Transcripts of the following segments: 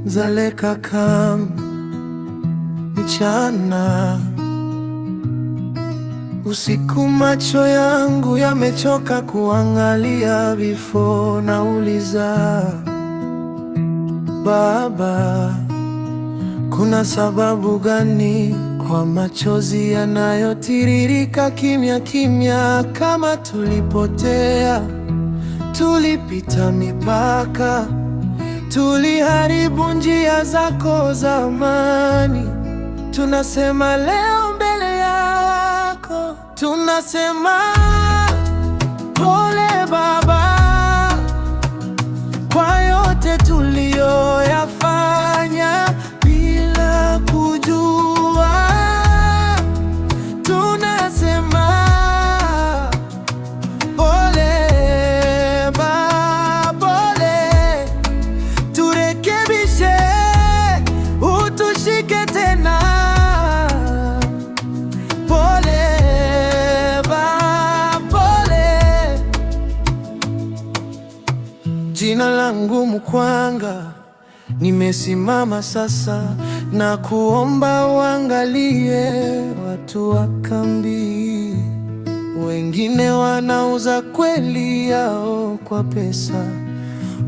zaleka kama mchana. Usiku macho yangu yamechoka kuangalia vifo. Nauliza, Baba, kuna sababu gani kwa machozi yanayotiririka kimya kimya? Kama tulipotea, tulipita mipaka, tuliharibu njia zako za amani. Tunasema leo mbele yako, tunasema pole Baba kwa yote tuliyoyafanya bila kujua. Tunasema pole Baba, pole, turekebishe, utushike tena. Pole Baba, pole. Jina langu Mukwanga, nimesimama sasa na kuomba uangalie watu wa kambi. Wengine wanauza kweli yao kwa pesa,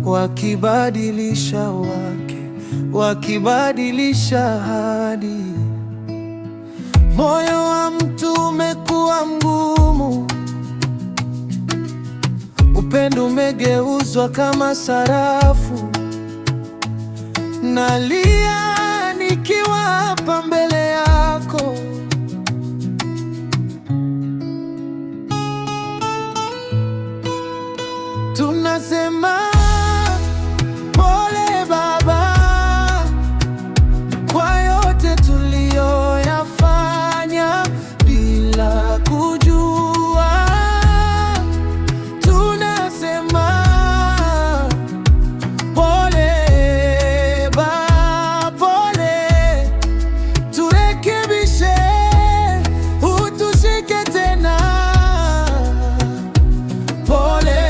wakibadilisha wake, wakibadilisha ahadi. Moyo wa mtu umekuwa mgumu, upendo umegeuzwa kama sarafu. Nalia nikiwa hapa mbele yako, tunasema pole Baba kwa yote tuliyoyafanya bila kujua. Tunasema pole Baba, pole, turekebishe, utushike tena. Pole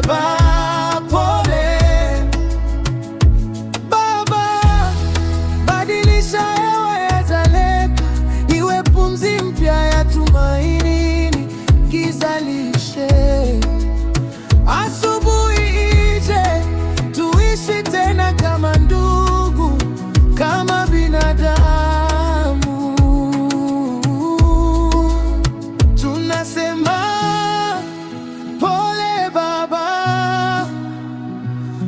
Baba, pole. Baba, badilisha hewa ya Dzaleka iwe pumzi mpya ya tumaini. Giza liishe, asubuhi ije, tuishi tena kama ndugu, kama binadamu. Tunasema pole Baba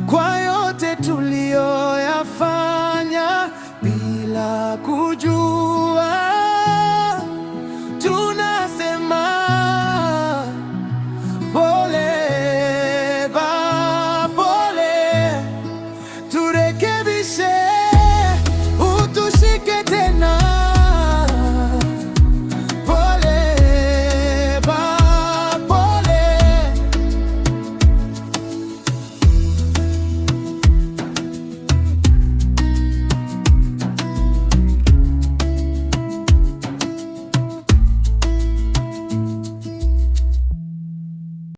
kwa yote tuliyoyafanya bila kujua.